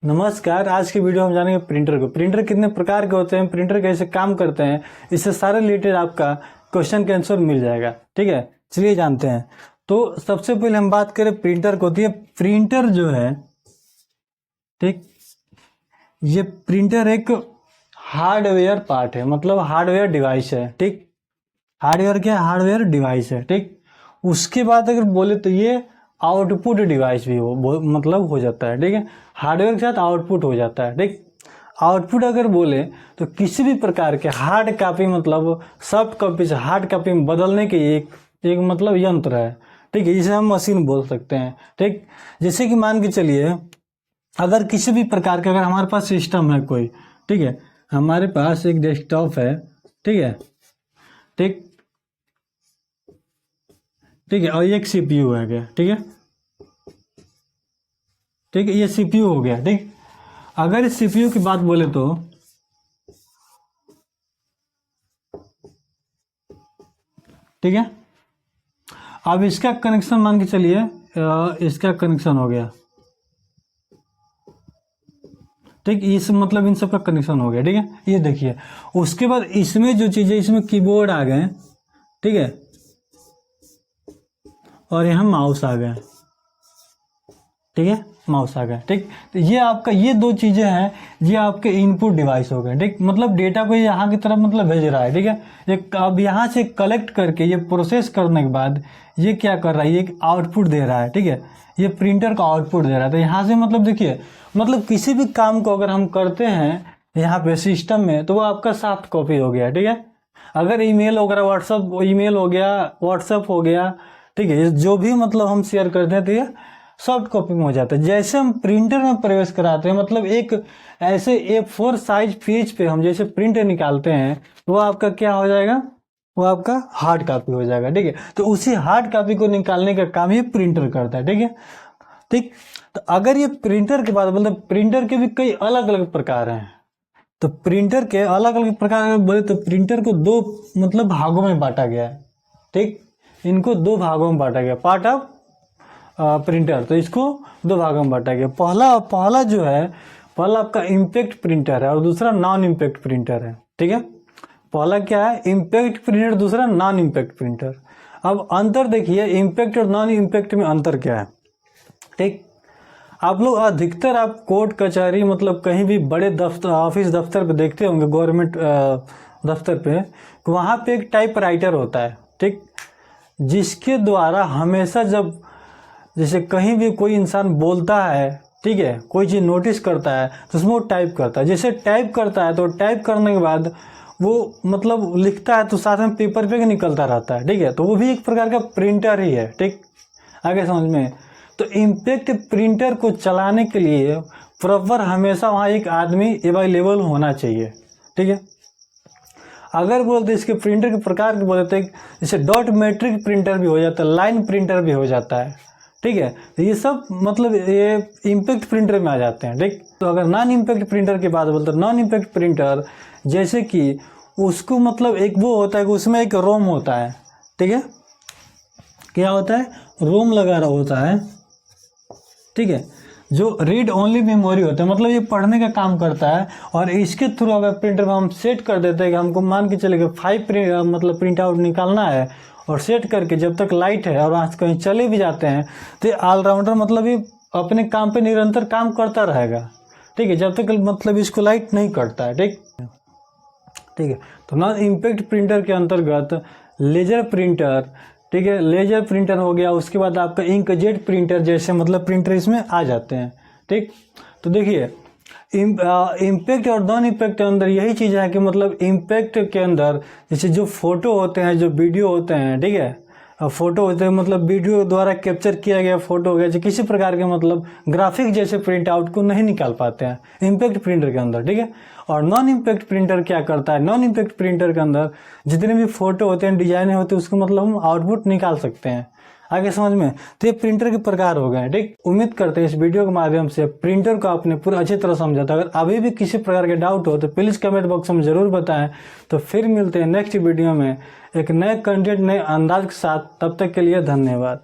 नमस्कार। आज की वीडियो हम जानेंगे प्रिंटर को। प्रिंटर कितने प्रकार के होते हैं, प्रिंटर कैसे काम करते हैं, इससे सारे रिलेटेड आपका क्वेश्चन के आंसर मिल जाएगा। ठीक है, चलिए जानते हैं। तो सबसे पहले हम बात करें प्रिंटर को। तो ये प्रिंटर जो है, ठीक, ये प्रिंटर एक हार्डवेयर पार्ट है, मतलब हार्डवेयर डिवाइस है। ठीक, हार्डवेयर क्या है? हार्डवेयर डिवाइस है। ठीक, उसके बाद अगर बोले तो ये आउटपुट डिवाइस भी मतलब हो जाता है। ठीक है, हार्डवेयर के साथ आउटपुट हो जाता है। ठीक, आउटपुट अगर बोले तो किसी भी प्रकार के हार्ड कॉपी, मतलब सॉफ्ट कॉपी से हार्ड कॉपी में बदलने के एक मतलब यंत्र है। ठीक है, जिसे हम मशीन बोल सकते हैं। ठीक, जैसे कि मान के चलिए, अगर किसी भी प्रकार का, अगर हमारे पास सिस्टम है कोई, ठीक है, हमारे पास एक डेस्कटॉप है, ठीक है, ठीक ठीक है, और एक सीपीयू है गया। ठीक है, ठीक है, ये सीपीयू हो गया। ठीक, अगर इस सीपीयू की बात बोले तो ठीक है, अब इसका कनेक्शन मान के चलिए, इसका कनेक्शन हो गया। ठीक, इस मतलब इन सब का कनेक्शन हो गया। ठीक है, ये देखिए, उसके बाद इसमें जो चीजें, इसमें कीबोर्ड आ गए, ठीक है, और यहाँ माउस आ गए। ठीक है, माउस आ गया। ठीक, तो ये आपका, ये दो चीजें हैं, ये आपके इनपुट डिवाइस हो गए। ठीक, मतलब डेटा को यहाँ की तरफ मतलब भेज रहा है। ठीक है, ये अब यहाँ से कलेक्ट करके ये प्रोसेस करने के बाद ये क्या कर रहा है, ये एक आउटपुट दे रहा है। ठीक है, ये प्रिंटर का आउटपुट दे रहा है। तो यहाँ से मतलब देखिए, मतलब किसी भी काम को अगर हम करते हैं यहाँ पे सिस्टम में, तो वो आपका सॉफ्ट कॉपी हो गया। ठीक है, अगर ईमेल वगैरह, ईमेल हो गया, व्हाट्सअप हो गया, ठीक है, जो भी मतलब हम शेयर करते हैं तो ये सॉफ्ट कॉपी में हो जाता है। जैसे हम प्रिंटर में प्रवेश कराते हैं, मतलब एक ऐसे A4 साइज पेज पे हम जैसे प्रिंट निकालते हैं, वो आपका क्या हो जाएगा, वो आपका हार्ड कॉपी हो जाएगा। ठीक है, तो उसी हार्ड कॉपी को निकालने का काम ये प्रिंटर करता है। ठीक है, ठीक, तो अगर ये प्रिंटर के बाद मतलब प्रिंटर के भी कई अलग अलग प्रकार हैं। तो प्रिंटर के अलग अलग प्रकार बोले तो प्रिंटर को दो मतलब भागों में बांटा गया है। ठीक, इनको दो भागों में बांटा गया, पार्ट ऑफ प्रिंटर। तो इसको दो भागों में बांटा गया। पहला जो है, पहला आपका इम्पैक्ट प्रिंटर है और दूसरा नॉन इम्पैक्ट प्रिंटर है। ठीक है, पहला क्या है, इम्पैक्ट प्रिंटर, दूसरा नॉन इम्पैक्ट प्रिंटर। अब अंतर देखिए, इम्पैक्ट और नॉन इम्पैक्ट में अंतर क्या है। ठीक, आप लोग अधिकतर आप कोर्ट कचहरी, मतलब कहीं भी बड़े दफ्तर, ऑफिस दफ्तर पे देखते होंगे, गवर्नमेंट दफ्तर पे, वहाँ पे एक टाइप राइटर होता है। ठीक, जिसके द्वारा हमेशा जब जैसे कहीं भी कोई इंसान बोलता है, ठीक है, कोई चीज़ नोटिस करता है, तो उसमें वो टाइप करता है। जैसे टाइप करता है तो टाइप करने के बाद वो मतलब लिखता है तो साथ में पेपर पे निकलता रहता है। ठीक है, तो वो भी एक प्रकार का प्रिंटर ही है। ठीक, आगे समझ में। तो इम्पैक्ट प्रिंटर को चलाने के लिए प्रॉपर हमेशा वहाँ एक आदमी अवेलेबल होना चाहिए। ठीक है, अगर बोलते इसके प्रिंटर के प्रकार के बोलते हैं, जैसे डॉट मैट्रिक प्रिंटर भी हो जाता है, लाइन प्रिंटर भी हो जाता है। ठीक है, तो ये सब मतलब ये इम्पैक्ट प्रिंटर में आ जाते हैं। ठीक, तो अगर नॉन इम्पैक्ट प्रिंटर की बात बोलते हैं, नॉन इम्पैक्ट प्रिंटर जैसे कि उसको मतलब एक वो होता है कि उसमें एक रोम होता है। ठीक है, क्या होता है, रोम लगा रहा होता है। ठीक है, जो रीड ओनली मेमोरी होता है, मतलब ये पढ़ने का काम करता है। और इसके थ्रू अगर प्रिंटर में हम सेट कर देते हैं कि हमको मान के चले कि 5 मतलब प्रिंट आउट निकालना है, और सेट करके जब तक लाइट है और आज कहीं चले भी जाते हैं तो ऑलराउंडर मतलब ये अपने काम पे निरंतर काम करता रहेगा। ठीक है, जब तक मतलब इसको लाइट नहीं करता है। ठीक, ठीक है, तो नॉन इम्पैक्ट प्रिंटर के अंतर्गत लेजर प्रिंटर, ठीक है, लेजर प्रिंटर हो गया, उसके बाद आपका इंकजेट प्रिंटर जैसे मतलब प्रिंटर इसमें आ जाते हैं। ठीक, तो देखिए, इम्पैक्ट और नॉन इम्पैक्ट के अंदर यही चीज़ है कि मतलब इम्पैक्ट के अंदर जैसे जो फोटो होते हैं, जो वीडियो होते हैं, ठीक है, फोटो होते हैं, मतलब वीडियो द्वारा कैप्चर किया गया फोटो हो गया, जो किसी प्रकार के मतलब ग्राफिक जैसे प्रिंट आउट को नहीं निकाल पाते हैं इम्पैक्ट प्रिंटर के अंदर। ठीक है, और नॉन इम्पैक्ट प्रिंटर क्या करता है, नॉन इम्पैक्ट प्रिंटर के अंदर जितने भी फोटो होते हैं, डिजाइन होते हैं, उसको मतलब हम आउटपुट निकाल सकते हैं। आगे समझ में। तो ये प्रिंटर के प्रकार हो गए। ठीक, उम्मीद करते हैं इस वीडियो के माध्यम से प्रिंटर को आपने पूरा अच्छी तरह समझा था। अगर अभी भी किसी प्रकार के डाउट हो तो प्लीज़ कमेंट बॉक्स में जरूर बताएं। तो फिर मिलते हैं नेक्स्ट वीडियो में एक नए कंटेंट, नए अंदाज के साथ। तब तक के लिए धन्यवाद।